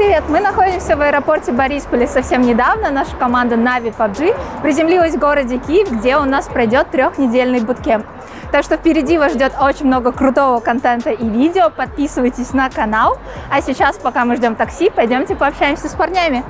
привет! Мы находимся в аэропорте Борисполя совсем недавно. Наша команда Na'Vi PUBG приземлилась в городе Киев, где у нас пройдет 3-недельный буткемп. Так что впереди вас ждет очень много крутого контента и видео. Подписывайтесь на канал. А сейчас, пока мы ждем такси, пойдемте пообщаемся с парнями.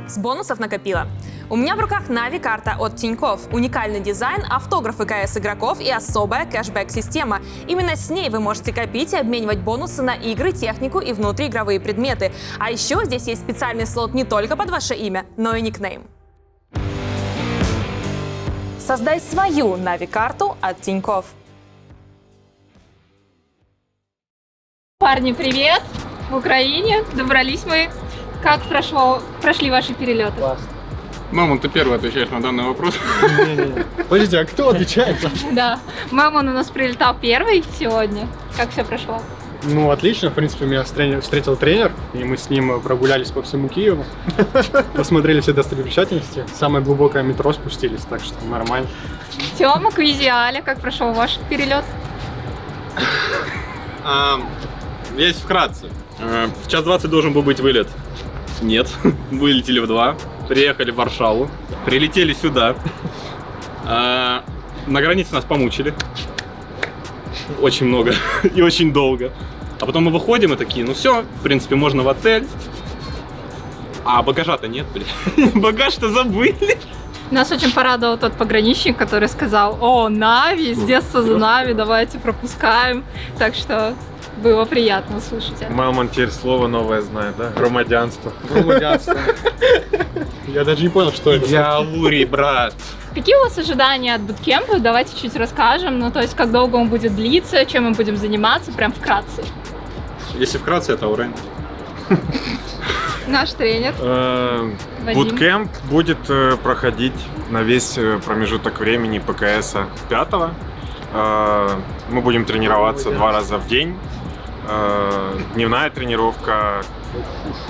С бонусов накопила. У меня в руках Na'Vi-карта от Тинькофф. Уникальный дизайн, автографы КС игроков и особая кэшбэк-система. Именно с ней вы можете копить и обменивать бонусы на игры, технику и внутриигровые предметы. А еще здесь есть специальный слот не только под ваше имя, но и никнейм. Создай свою Na'Vi-карту от Тинькофф. Парни, привет! В Украине. Добрались мы. Как прошли ваши перелеты? Классно. Мамон, ты первый отвечаешь на данный вопрос. Не-не-не. Подождите, а кто отвечает? Да. Мамон у нас прилетал первый сегодня. Как все прошло? Ну, отлично. В принципе, меня встретил тренер, и мы с ним прогулялись по всему Киеву. Посмотрели все достопримечательности. Самое глубокое метро спустились, так что нормально. Тёма, Квизи, Аля, как прошел ваш перелет? Есть вкратце. В час 20 должен был быть вылет. Нет, вылетели в 2. Приехали в Варшаву, прилетели сюда. На границе нас помучили. Очень много и очень долго. А потом мы выходим и такие, ну все, в принципе, можно в отель. А багажа-то нет, блин. Багаж-то забыли. Нас очень порадовал тот пограничник, который сказал: о, Na'Vi, с детства за Na'Vi, давайте пропускаем. Так что было приятно услышать. Мамон теперь слово новое знает, да? Громадянство. Громадянство. Я даже не понял, что это. Идеалурий, брат. Какие у вас ожидания от буткемпа? Давайте чуть расскажем. Ну, то есть, как долго он будет длиться, чем мы будем заниматься, прям вкратце. Если вкратце, это Аурен. Наш тренер. Вадим. Буткемп будет проходить на весь промежуток времени ПКСа 5-го. Мы будем тренироваться 2 раза в день. Дневная тренировка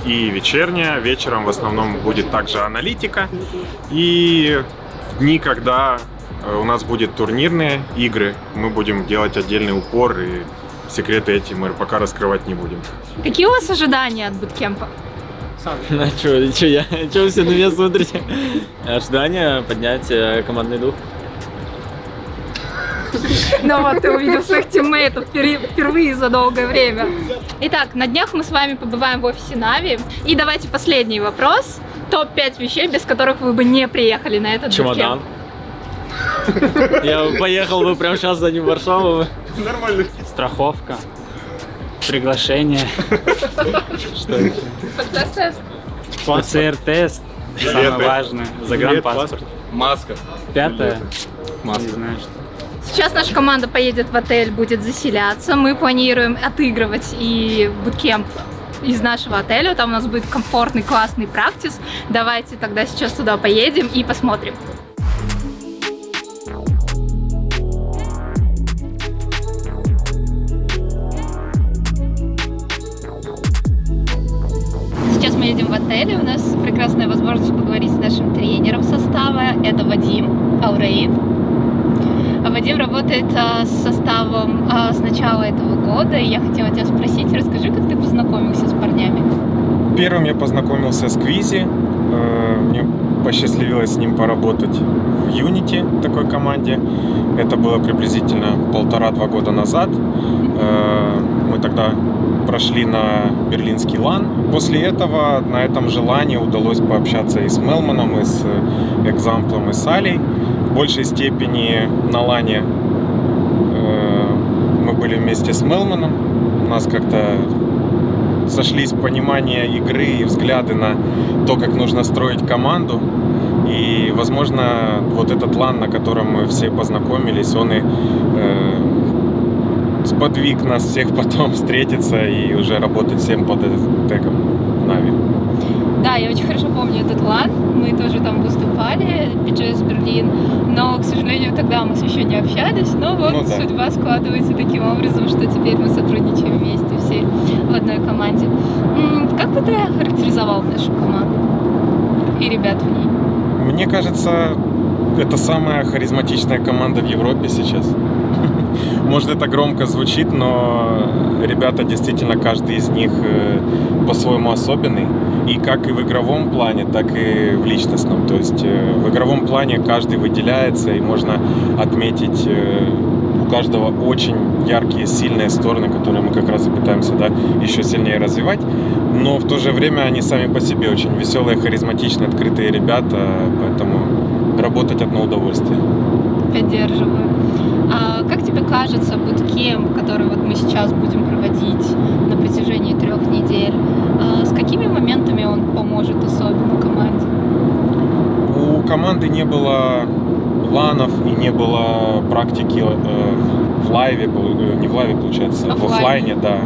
и вечерняя. Вечером в основном будет также аналитика. И в дни, когда у нас будут турнирные игры, мы будем делать отдельный упор, и секреты эти мы пока раскрывать не будем. Какие у вас ожидания от буткемпа? Ну чё вы все на меня смотрите? Ожидания поднять командный дух. Ну вот, ты увидел своих тиммейтов впервые за долгое время. Итак, на днях мы с вами побываем в офисе Na'Vi. И давайте последний вопрос. Топ-5 вещей, без которых вы бы не приехали на этот Чемодан. буткемп. Я поехал бы прямо сейчас за ним в Варшаву. Нормально. Страховка, приглашение, что еще? ПЦР-тест, самое важное, загранпаспорт. Маска. 5-е, Маска. не знаю что. Сейчас наша команда поедет в отель, будет заселяться. Мы планируем отыгрывать и буткемп из нашего отеля. Там у нас будет комфортный, классный практис. Давайте тогда сейчас туда поедем и посмотрим. Сейчас мы едем в отель, и у нас прекрасная возможность поговорить с нашим тренером состава. Это Вадим Аурейн. Вадим работает с составом с начала этого года, и я хотела тебя спросить, расскажи, как ты познакомился с парнями? Первым я познакомился с Квизи. Мне посчастливилось с ним поработать в Unity, такой команде. Это было приблизительно 1,5-2 года назад. Мы тогда прошли на берлинский лан. После этого на этом же лане удалось пообщаться и с Мелманом, и с Экзамплом, и с Алей. В большей степени на лане мы были вместе с Мелманом. У нас как-то сошлись понимание игры и взгляды на то, как нужно строить команду. И, возможно, вот этот лан, на котором мы все познакомились, он и сподвиг нас всех потом встретиться и уже работать всем под тегом Na'Vi. Да, я очень хорошо помню этот лан, мы тоже там выступали, PGS Берлин, но, к сожалению, тогда мы еще не общались, но вот Ну да. судьба складывается таким образом, что теперь мы сотрудничаем вместе все в одной команде. Как бы ты охарактеризовал нашу команду и ребят в ней? Мне кажется, это самая харизматичная команда в Европе сейчас. Может, это громко звучит, но ребята действительно, каждый из них по-своему особенный. И как и в игровом плане, так и в личностном. То есть в игровом плане каждый выделяется, и можно отметить у каждого очень яркие, сильные стороны, которые мы как раз и пытаемся, да, еще сильнее развивать. Но в то же время они сами по себе очень веселые, харизматичные, открытые ребята, поэтому работать одно удовольствие. Поддерживаю. А как тебе кажется, буткемп, который вот мы сейчас будем проводить на протяжении 3 недель, с какими моментами он поможет особенно команде? У команды не было ланов и не было практики в лайве, не в лайве, получается, в офлайне, да,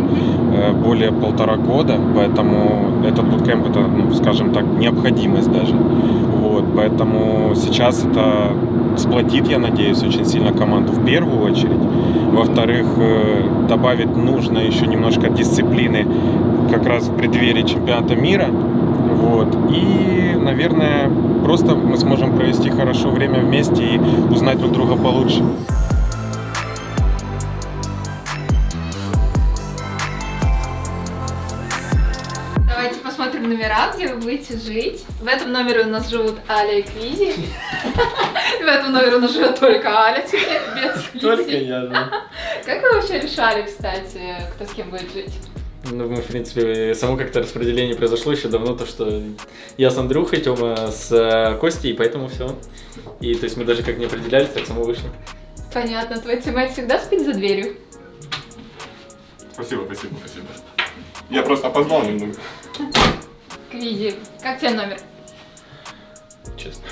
более 1,5 года, поэтому этот буткемп, это, ну, скажем так, необходимость даже. Вот, поэтому сейчас это сплотит, я надеюсь, очень сильно команду в первую очередь. Во-вторых, добавит нужно еще немножко дисциплины как раз в преддверии чемпионата мира. Вот. И, наверное, просто мы сможем провести хорошо время вместе и узнать друг друга получше. Давайте посмотрим номера, где вы будете жить. В этом номере у нас живут Аля и Квизи. В этом номере у нас живет только Аля теперь, без Квизи. Только я, да. Как вы вообще решали, кстати, кто с кем будет жить? Ну, мы, в принципе, само как-то распределение произошло еще давно, то, что я с Андрюхой, Тёма с Костей, и поэтому все. И, то есть, мы даже как не определялись, так само вышло. Понятно. Твой тиммейт всегда спит за дверью? Спасибо. Я просто опоздал немного. Квизи, как тебе номер? Честно.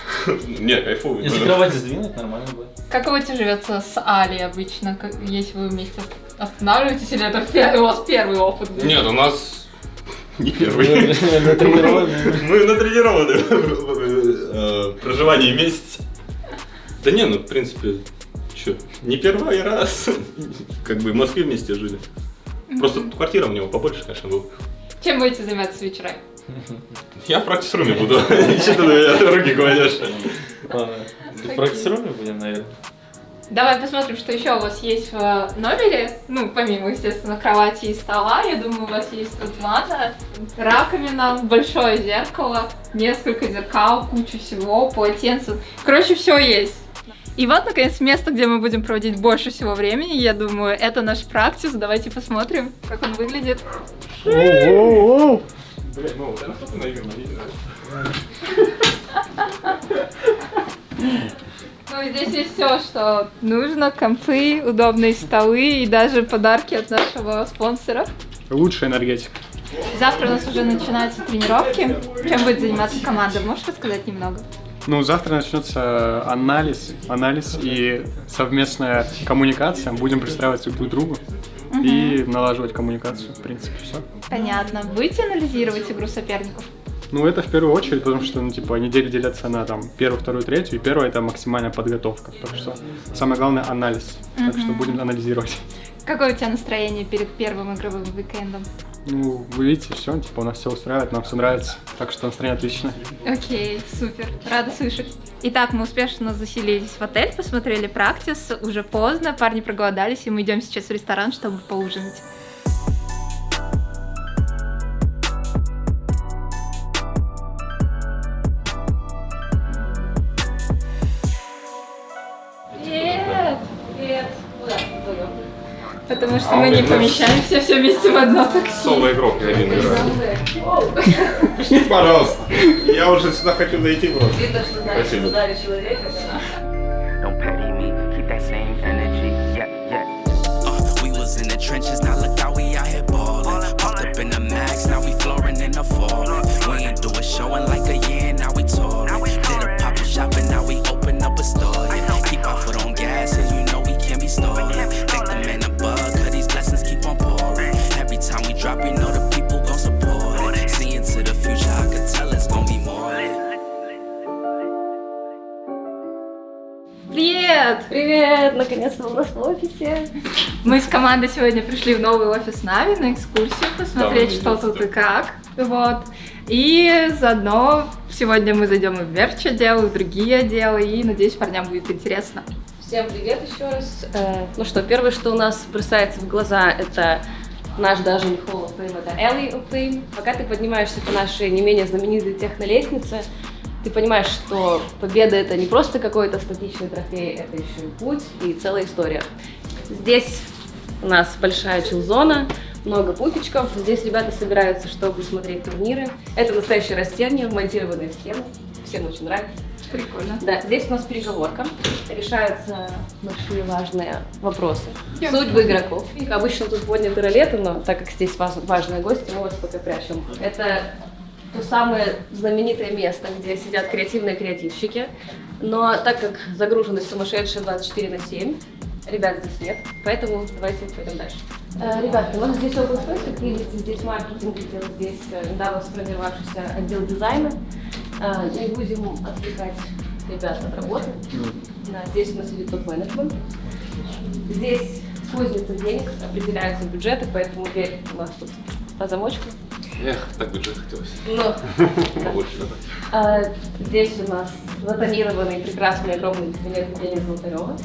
Не, кайфовый. Если кровать сдвинуть, нормально будет. Как у тебя живется с Алей обычно, если вы вместе останавливаетесь, или это у вас первый опыт? Нет, у нас не первый. Натренированы. Мы натренированы. Проживание месяц. Да не, ну в принципе, что, не первый раз. Как бы в Москве вместе жили. Просто квартира у него побольше, конечно, была. Чем будете заниматься вечерами? Я в практис-руме буду. Что ты на меня руки кладешь? Ладно, в практис-руме будем, наверное. Давай посмотрим, что еще у вас есть в номере. Ну, помимо, естественно, кровати и стола, я думаю, у вас есть тут ванна, раковина, большое зеркало, несколько зеркал, куча всего, полотенца. Короче, все есть. И вот, наконец, место, где мы будем проводить больше всего времени. Я думаю, это наш практис. Давайте посмотрим, как он выглядит. Блин, ну, да что ты наигранно видишь? Ну, здесь есть все, что нужно. Компы, удобные столы и даже подарки от нашего спонсора. Лучшая энергетика. Завтра у нас уже начинаются тренировки. Чем будет заниматься команда? Можешь рассказать немного? Ну, завтра начнется анализ и совместная коммуникация. Будем пристраиваться друг к другу и налаживать коммуникацию. В принципе, все. Понятно. Будете анализировать игру соперников? Ну, это в первую очередь, потому что, ну, типа, недели делятся на там первую, вторую, третью, и первая это максимальная подготовка. Так что самое главное анализ. Так что будем анализировать. Какое у тебя настроение перед первым игровым уикендом? Ну, вы видите, все, типа, у нас все устраивает, нам все нравится. Так что настроение отличное. Окей, супер. Рада слышать. Итак, мы успешно заселились в отель, посмотрели практис. Уже поздно, парни проголодались, и мы идем сейчас в ресторан, чтобы поужинать. Привет! Куда вдвоем? Потому что мы не помещаемся все вместе в одно такси. Соло игрок, я один играю. Пишите, пожалуйста. Я уже сюда хочу зайти просто. Спасибо. Don't petty me, keep that same energy. Yeah. We was in the trenches, now look how we out here ballin'. Popped up in the max, now we flooring in the fallin'. We ain't do a showin' like a year, now we touring. Did a pop-up shopping, now we open up a store. Yeah. Keep our foot on gas, and you know we can't be stolen. Thank the man above, cause these blessings keep on pouring. Every time we drop, we know the people gon' support it. See into the future, I could tell it's gon' be more. Привет! Привет! Наконец-то у нас в офисе. Мы с командой сегодня пришли в новый офис Нави на экскурсию, посмотреть, что тут и как. Вот. И заодно сегодня мы зайдем и в мерч-отдел, и в другие отделы, и надеюсь, парням будет интересно. Всем привет еще раз. Ну что, первое, что у нас бросается в глаза, это наш даже не Hall of Fame, это Alley of Fame. Пока ты поднимаешься по нашей не менее знаменитой технолестнице, ты понимаешь, что победа — это не просто какой-то статичный трофей, это еще и путь и целая история. Здесь у нас большая чилзона, много пуфичков. Здесь ребята собираются, чтобы смотреть турниры. Это настоящее растение, вмонтированное в стену. Всем очень нравится. Прикольно. Да, здесь у нас переговорка. Решаются большие важные вопросы. Судьбы игроков. Обычно тут подняты ролеты, но так как здесь важные гости, мы вас пока прячем. Это то самое знаменитое место, где сидят креативные креативщики. Но так как загруженность сумасшедшая 24/7, ребят здесь нет, поэтому давайте пойдем дальше. Ребята, у нас здесь open space, как видите, здесь маркетинг, здесь недавно сформировавшийся отдел дизайна. Не будем отвлекать ребят от работы. Да, здесь у нас идет топ-менеджмент. Здесь с кузницы денег определяются бюджеты, поэтому дверь у нас тут по замочку. Эх, так бюджет хотелось. Но Побольше надо. здесь у нас затонированный прекрасный огромный кабинет Евгения Золотарева.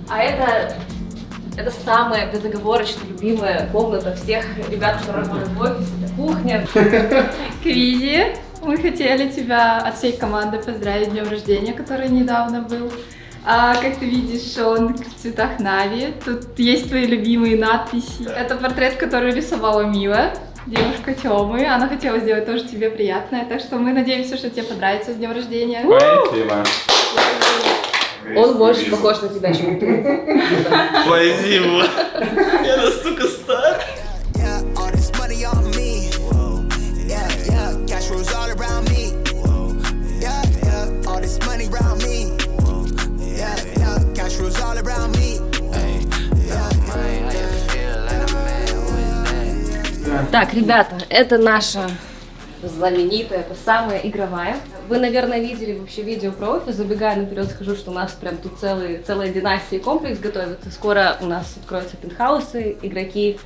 А это самая безоговорочно любимая комната всех ребят, которые работают в офисе, это кухня. Квизи, мы хотели тебя от всей команды поздравить с днем рождения, который недавно был. Как ты видишь, он в цветах Нави. Тут есть твои любимые надписи. Это портрет, который рисовала Мила, девушка Тёмы. Она хотела сделать тоже тебе приятное, так что мы надеемся, что тебе понравится с днем рождения. Спасибо. Он больше похож на тебя, чем ты. Спасибо. Я настолько стар. Так, ребята, это наша знаменитая, это самая игровая. Вы, наверное, видели вообще видео про офис. Забегая наперед, скажу, что у нас прям тут целая династия и комплекс готовится. Скоро у нас откроются пентхаусы, игроки.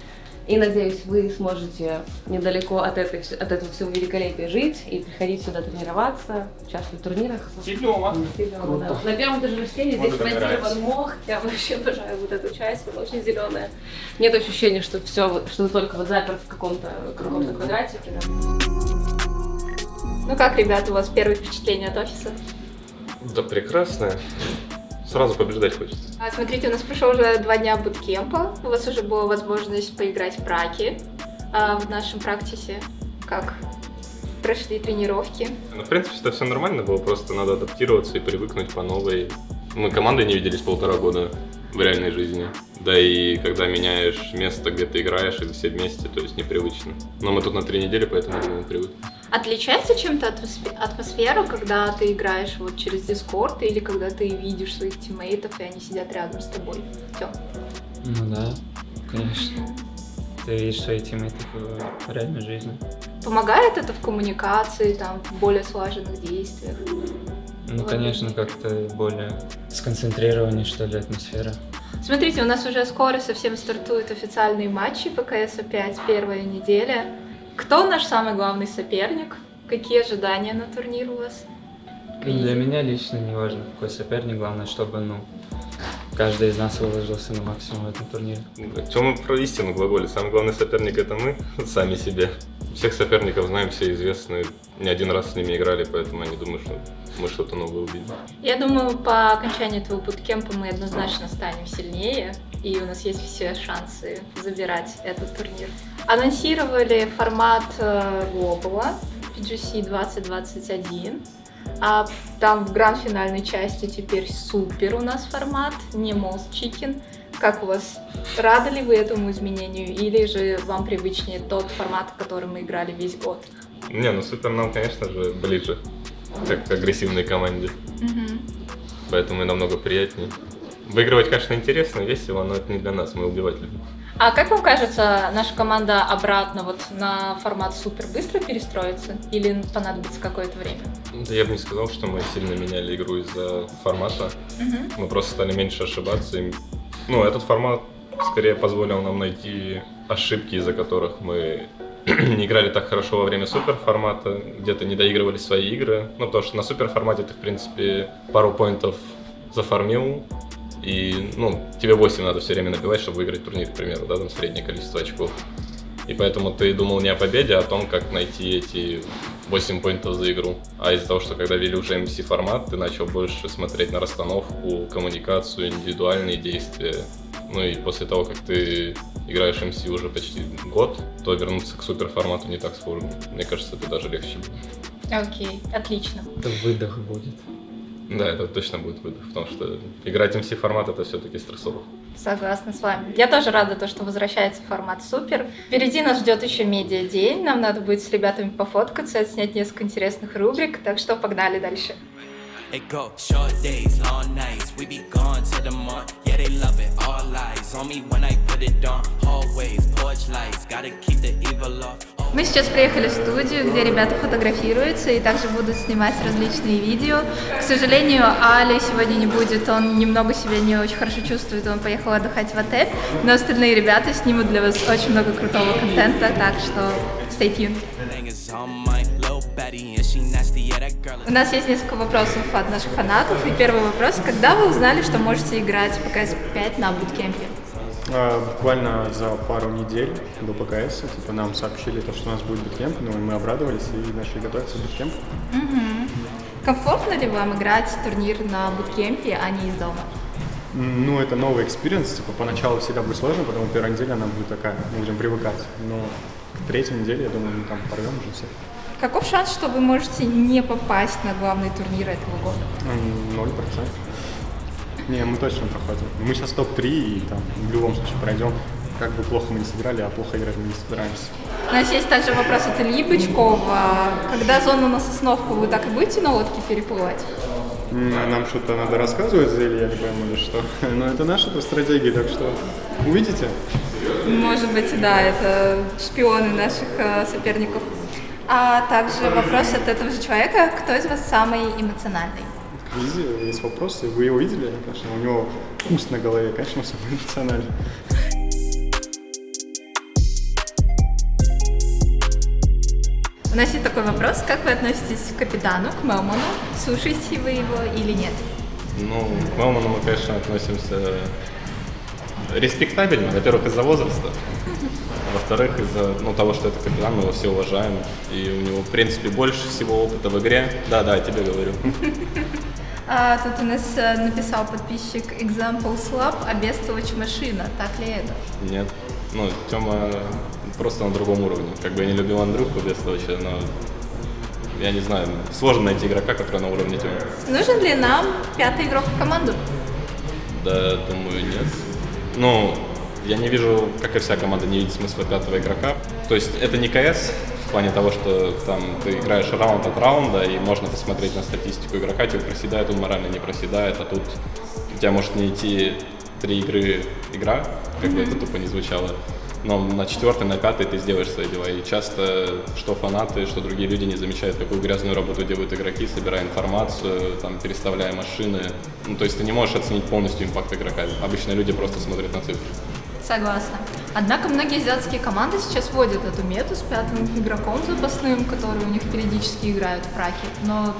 И, надеюсь, вы сможете недалеко от этого всего великолепия жить и приходить сюда тренироваться, участвовать в турнирах. Стилёво. Да. На первом этаже растения здесь монтирован мох. Я вообще обожаю вот эту часть, она очень зеленая. Нет ощущения, что ты только вот заперт в каком-то квадратике. Да. Ну как, ребята, у вас первые впечатления от офиса? Да прекрасно. Сразу побеждать хочется. Смотрите, у нас прошло уже 2 дня буткемпа. У вас уже была возможность поиграть в праки в нашем практисе. Как прошли тренировки? Ну, в принципе, это все нормально было, просто надо адаптироваться и привыкнуть по новой. Мы командой не виделись 1,5 года в реальной жизни. Да и когда меняешь место, где ты играешь, и все вместе, то есть непривычно. Но мы тут на 3 недели, поэтому, думаю, привыкли. Отличается чем-то атмосфера, когда ты играешь вот через Discord или когда ты видишь своих тиммейтов, и они сидят рядом с тобой? Всё. Ну да, конечно. Ты видишь своих тиммейтов в реальной жизни. Помогает это в коммуникации, там, в более слаженных действиях? Ну, конечно, как-то более сконцентрированнее, что ли, атмосфера. Смотрите, у нас уже скоро совсем стартуют официальные матчи по КС-5, первая неделя. Кто наш самый главный соперник? Какие ожидания на турнир у вас? Для меня лично не важно, какой соперник, главное, чтобы, каждый из нас выложился на максимум в этом турнире. Тёма про истину глаголит. Самый главный соперник — это мы, сами себе. Всех соперников знаем, все известны. Не один раз с ними играли, поэтому я не думаю, что мы что-то новое увидим. Я думаю, по окончании твоего буткемпа мы однозначно станем сильнее, и у нас есть все шансы забирать этот турнир. Анонсировали формат Global PGC 2021. А там в гранд-финальной части теперь супер у нас формат, не Most Chicken. Как у вас? Рады ли вы этому изменению, или же вам привычнее тот формат, в который мы играли весь год? Не, супер нам, конечно же, ближе, как к агрессивной команде. Поэтому и намного приятнее. Выигрывать, конечно, интересно, весело, но это не для нас, мы убивать любим. А как вам кажется, наша команда обратно на формат супер быстро перестроится или понадобится какое-то время? Да я бы не сказал, что мы сильно меняли игру из-за формата. Мы просто стали меньше ошибаться. Этот формат скорее позволил нам найти ошибки, из-за которых мы не играли так хорошо во время суперформата, где-то не доигрывали свои игры. Потому что на суперформате ты, в принципе, пару поинтов зафармил, И, тебе 8 надо все время набивать, чтобы выиграть турнир, к примеру, да, там среднее количество очков. И поэтому ты думал не о победе, а о том, как найти эти 8 поинтов за игру. А из-за того, что когда ввели уже MC формат, ты начал больше смотреть на расстановку, коммуникацию, индивидуальные действия. И после того, как ты играешь MC уже почти год, то вернуться к супер формату не так сложно. Мне кажется, это даже легче. Окей, отлично. Это выдох будет. Да, это точно будет выдох, потому что играть MC формат это все-таки стрессово. Согласна с вами. Я тоже рада, что возвращается формат супер. Впереди нас ждет еще медиа-день. Нам надо будет с ребятами пофоткаться, отснять несколько интересных рубрик, так что погнали дальше. It go short days, long nights. We be gone till the morning. Yeah, they love it. All eyes on me when I put it on. Hallways, porch lights. Gotta keep the evil off. Мы сейчас приехали в студию, где ребята фотографируются и также будут снимать различные видео. К сожалению, Али сегодня не будет, он немного себя не очень хорошо чувствует, он поехал отдыхать в отель, но остальные ребята снимут для вас очень много крутого контента, так что stay tuned. У нас есть несколько вопросов от наших фанатов, и первый вопрос: когда вы узнали, что можете играть в ПКС 5 на буткемпе? Буквально за пару недель до ПКС, нам сообщили, что у нас будет буткемп, мы обрадовались и начали готовиться к буткемпу. Комфортно ли вам играть турнир на буткемпе, а не из дома? Это новый экспириенс, поначалу всегда будет сложно, потому что первая неделя она будет такая, мы будем привыкать, но к третьей неделе, я думаю, мы там порвем уже все. Каков шанс, что вы можете не попасть на главный турнир этого года? 0%. Не, мы точно проходим. Мы сейчас топ-3 и там в любом случае пройдем. Как бы плохо мы не сыграли, а плохо играть мы не собираемся. У нас есть также вопрос от Ильи Бычкова. Когда зона на Сосновку, вы так и будете на лодке переплывать? Нам что-то надо рассказывать за Илья, не пойму или что. Но это наша стратегия, так что увидите. Может быть, да, это шпионы наших соперников. А также вопрос от этого же человека: кто из вас самый эмоциональный? Везде есть вопросы, вы его видели, конечно, у него куст на голове, конечно, он самый эмоциональный. У нас есть такой вопрос: как вы относитесь к капитану, к Мелману? Слушаете вы его или нет? К Мелману мы, конечно, относимся респектабельно, во-первых, из-за возраста, во-вторых, из-за того, что это капитан, мы его все уважаем, и у него, в принципе, больше всего опыта в игре. Да, я тебе говорю. Тут у нас написал подписчик Example Slab, а Бестолочь машина. Так ли это? Нет. Тёма просто на другом уровне. Я не любил Андрюху Бестолоча, но я не знаю, сложно найти игрока, который на уровне Тёмы. Нужен ли нам 5-й игрок в команду? Да, думаю, нет. Я не вижу, как и вся команда, не видит смысла 5-го игрока. То есть это не КС, в плане того, что там ты играешь раунд от раунда, и можно посмотреть на статистику игрока, тебе проседает, он морально не проседает, а тут у тебя может не идти 3 игры игра, как бы это тупо не звучало, но на 4-й, на 5-й ты сделаешь свои дела. И часто что фанаты, что другие люди не замечают, какую грязную работу делают игроки, собирая информацию, переставляя машины. То есть ты не можешь оценить полностью импакт игрока. Обычно люди просто смотрят на цифры. Согласна. Однако многие азиатские команды сейчас вводят эту мету с 5-м игроком запасным, который у них периодически играют в праке. Но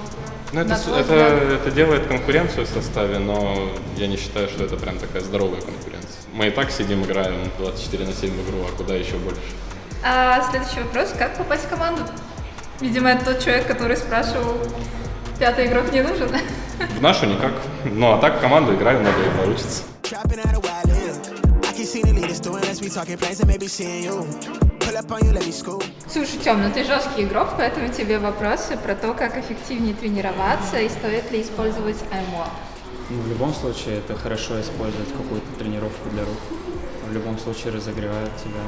это делает конкуренцию в составе, но я не считаю, что это прям такая здоровая конкуренция. Мы и так сидим, играем 24/7 в игру, а куда еще больше? Следующий вопрос: как попасть в команду? Видимо, это тот человек, который спрашивал, 5-й игрок не нужен. В нашу никак. А так в команду играю, много и получится. Слушай, Тём, ты жесткий игрок, поэтому тебе вопросы про то, как эффективнее тренироваться и стоит ли использовать АМО. В любом случае это хорошо использовать какую-то тренировку для рук. В любом случае разогревает тебя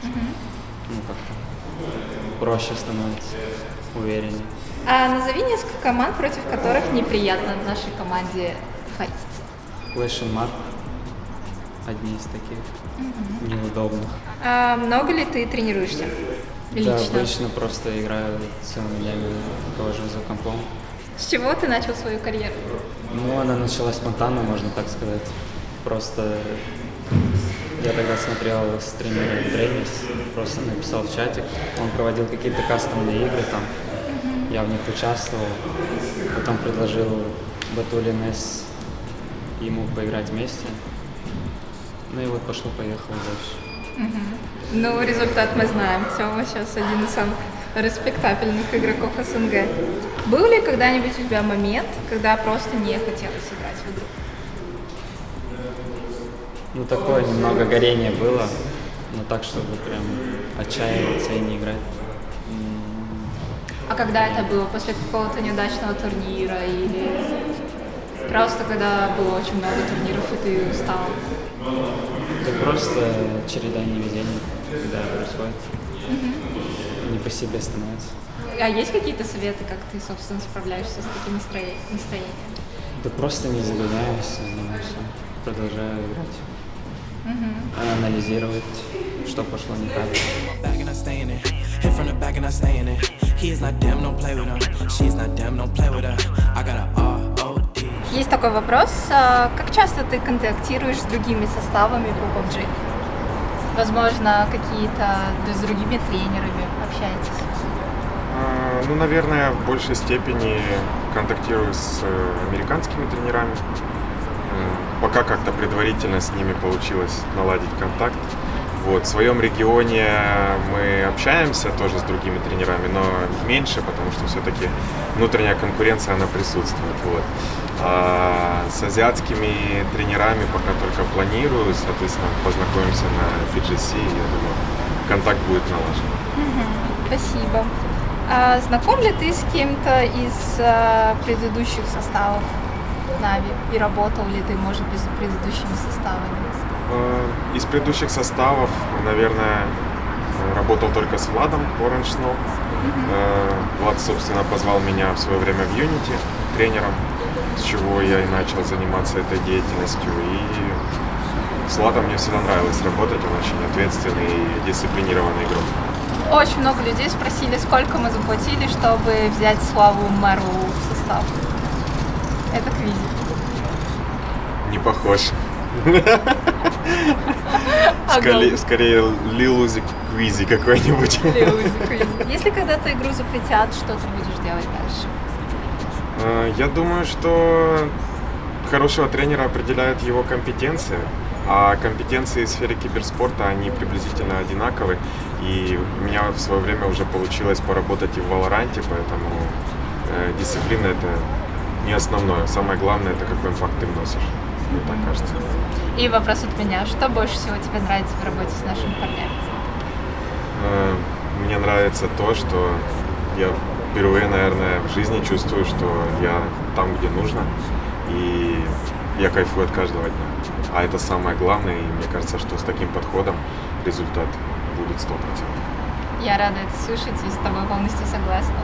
и как-то проще становится, увереннее. Назови несколько команд, против которых неприятно нашей команде файтиться. Flash and Map одни из таких неудобных. Много ли ты тренируешься? Лично? Да, обычно просто играю целыми днями, провожу за компом. С чего ты начал свою карьеру? Она началась спонтанно, можно так сказать. Просто я тогда смотрел стримера Дреймис, просто написал в чатик. Он проводил какие-то кастомные игры там. Я в них участвовал. Потом предложил Батулин С и мог поиграть вместе. Ну и вот пошло-поехало дальше. Ну, результат мы знаем. Тёма сейчас один из самых респектабельных игроков СНГ. Был ли когда-нибудь у тебя момент, когда просто не хотелось играть в игру? Ну, такое немного горения было, но так, чтобы прям отчаиваться и не играть. А когда это было? После какого-то неудачного турнира или просто когда было очень много турниров и ты устал? Это просто череда невезений, когда происходит. Не по себе становится. А есть какие-то советы, как ты, собственно, справляешься с таким настроением? Да просто не загоняюсь, занимаюсь, продолжаю играть. Анализировать, что пошло не так. Есть такой вопрос. Как часто ты контактируешь с другими составами по PUBG? Возможно, какие-то с другими тренерами общаетесь? Ну, наверное, в большей степени контактирую с американскими тренерами. Пока как-то предварительно с ними получилось наладить контакт. Вот. В своем регионе мы общаемся тоже с другими тренерами, но меньше, потому что все-таки внутренняя конкуренция, она присутствует. Вот. А с азиатскими тренерами пока только планирую, соответственно, познакомимся на PGC, я думаю, контакт будет налажен. Спасибо. А знаком ли ты с кем-то из предыдущих составов Нави? И работал ли ты, может быть, с предыдущими составами? Из предыдущих составов, наверное, работал только с Владом Orange Snow. Влад, собственно, позвал меня в свое время в Unity тренером, с чего я и начал заниматься этой деятельностью. И с Владом мне всегда нравилось работать, он очень ответственный и дисциплинированный игрок. Очень много людей спросили, сколько мы заплатили, чтобы взять Славу Мэру в состав. Это квизи. Не похож. Скорее Лилузи Квизи какой-нибудь. Если когда-то игру запретят, что ты будешь делать дальше? Я думаю, что хорошего тренера определяет его компетенция, а компетенции в сфере киберспорта, они приблизительно одинаковы. И у меня в свое время уже получилось поработать и в Валоранте, поэтому дисциплина — это не основное. Самое главное — это какой импакт ты вносишь. Мне так кажется. И вопрос от меня. Что больше всего тебе нравится в работе с нашими парнями? Мне нравится то, что я впервые, наверное, в жизни чувствую, что я там, где нужно, и я кайфую от каждого дня. А это самое главное, и мне кажется, что с таким подходом результат будет 100%. Я рада это слышать и с тобой полностью согласна.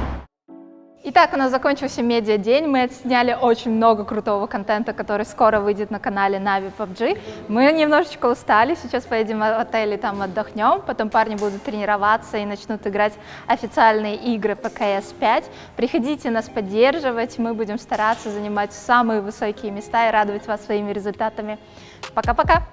Итак, у нас закончился медиа-день. Мы отсняли очень много крутого контента, который скоро выйдет на канале Navi PUBG. Мы немножечко устали, сейчас поедем в отель и там отдохнем. Потом парни будут тренироваться и начнут играть официальные игры по CS5. Приходите нас поддерживать, мы будем стараться занимать самые высокие места и радовать вас своими результатами. Пока-пока!